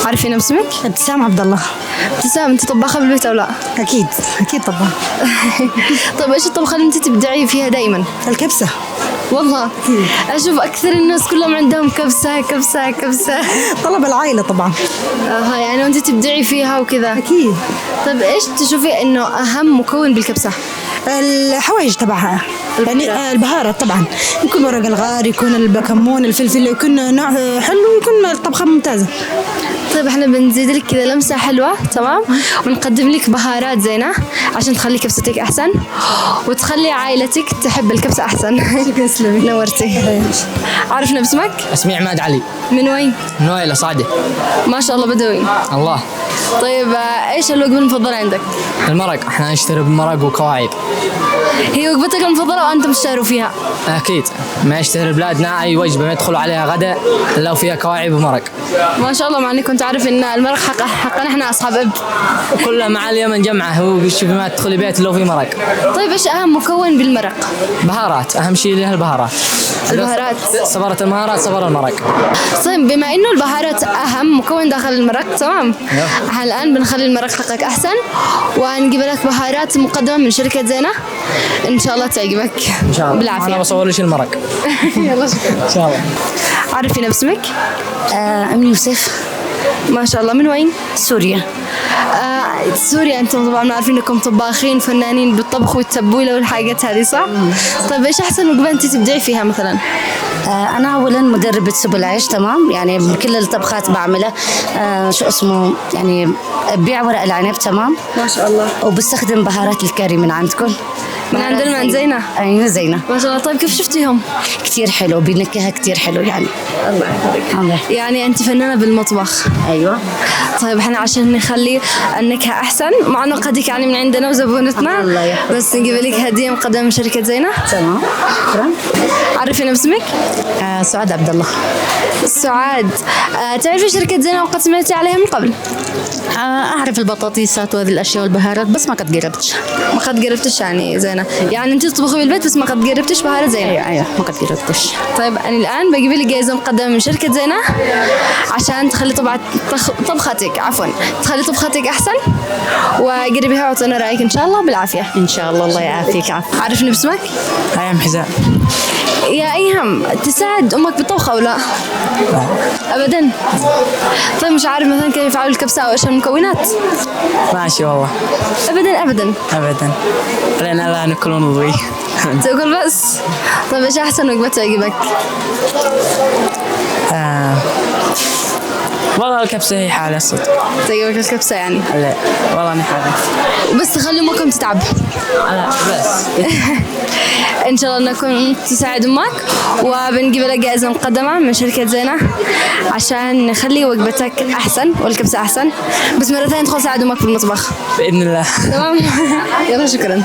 عارفين اسمك؟ ابتسام عبد الله. ابتسام، انت طباخة بالبيت او لا؟ اكيد اكيد طبعا. طيب ايش الطبخة اللي انت تبدعي فيها دائما؟ الكبسه. والله اشوف اكثر الناس كلهم عندهم كبسة كبسة كبسة. طلب العائله طبعا. يعني وانت تبدعي فيها وكذا. اكيد. طيب ايش تشوفي انه اهم مكون بالكبسة؟ الحوايج تبعها، يعني البهارات طبعا، يكون ورق الغار، يكون الكمون، الفلفل، يكون نوع حلو، يكون الطبخه ممتازه. طيب احنا بنزيد لك كذا لمسة حلوة، تمام؟ ونقدم لك بهارات زينة عشان تخلي كبستك أحسن وتخلي عائلتك تحب الكبسة أحسن. تسلمي. نورتي. عرفنا باسمك؟ اسمي عماد علي. من وين؟ من ويلة صعدة. ما شاء الله بدوي. الله. طيب ايش الوجبة المفضلة عندك؟ المرق، احنا نشتري بمرق وكواعب. هي وجبتك المفضلة وأنتم تشتروا فيها؟ اكيد، ما يشتهر بلادنا اي وجبة ما يدخلوا عليها غداء الا وفيها كواعب ومرق. ما شاء الله، مع اني كنت عارف ان المرق حقنا احنا اصحاب اب. كلها مع اليمن جمعة، هو شوفي ما تدخلي بيت الا في مرق. طيب ايش اهم مكون بالمرق؟ بهارات، اهم شيء لها البهارات. البهارات. صبرت المهارات صبر المرق. طيب بما انه البهارات اهم مكون داخل المرق، تمام؟ احنا الان بنخلي المرق حقك احسن وهنجيب لك بهارات مقدمة من شركة زينة ان شاء الله تعجبك. ان شاء الله. بالعافية. انا بصور لك المرق. يلا شكرا. ان شاء الله. عرفي اسمك؟ ام يوسف. ما شاء الله، من وين؟ سوريا. سوريا. انتم طبعا عارفين انكم طباخين فنانين بالطبخ والتبويله والحاجات هذه، صح؟ طيب ايش احسن وجبه انت تبدعي فيها مثلا؟ انا اولا مدربه سبل عيش، تمام، يعني كل الطبخات بعملها. شو اسمه، يعني ببيع ورق العنب، تمام. ما شاء الله. وبستخدم بهارات الكاري من عندكم. من عندنا من زينة. ايوه زينة. ما شاء الله. طيب كيف شفتيهم؟ كتير حلو، بنكهة كتير حلو يعني. الله يحفظك. يعني انت فنانة بالمطبخ. ايوه. طيب احنا عشان نخلي النكهة احسن، مع انه قد يعني من عندنا وزبونتنا، الله يحفظك. بس نجيب لك هدية مقدمة من شركة زينة. تمام، شكرا. عرفينا باسمك؟ سعاد عبد الله. سعاد. تعرفي شركة زينة وقد سمعتي عليها من قبل؟ اعرف البطاطيسات وهذه الاشياء والبهارات، بس ما قد جربتش. ما قد جربتش يعني زينة، يعني انت تطبخي بالبيت بس ما قد جربتش بهارات زينة. ايوه ما قد جربتش. طيب انا الان بجيب لك جائزة مقدمة من شركة زينة عشان تخلي طبختك تخلي طبختك احسن، وقربيها واعطينا رايك ان شاء الله. بالعافية. ان شاء الله. الله يعافيك. عافية. عارفني باسمك؟ ايام حزام. يا ايهم، تساعد امك بالطبخ او لا؟ ابدا. طيب مش عارف مثلا كيف يفعلوا الكبسة او ايش المكونات؟ ماشي والله. ابدا ابدا. ابدا. لنا لا ناكل ونضوي. تاكل بس. طيب ايش احسن وجبة تعجبك؟ والله الكبسة هي حالة صدق. تعجبك الكبسة يعني؟ لا والله أنا حالة. بس تخلي امكم تتعب. أنا بس. ان شاء الله نكون تساعد امك، وبنجيب لك جائزة مقدمة من شركة زينة عشان نخلي وجبتك احسن والكبسة احسن، بس مرة ثانية تدخل تساعد امك في المطبخ. بإذن الله. تمام. يلا شكرا.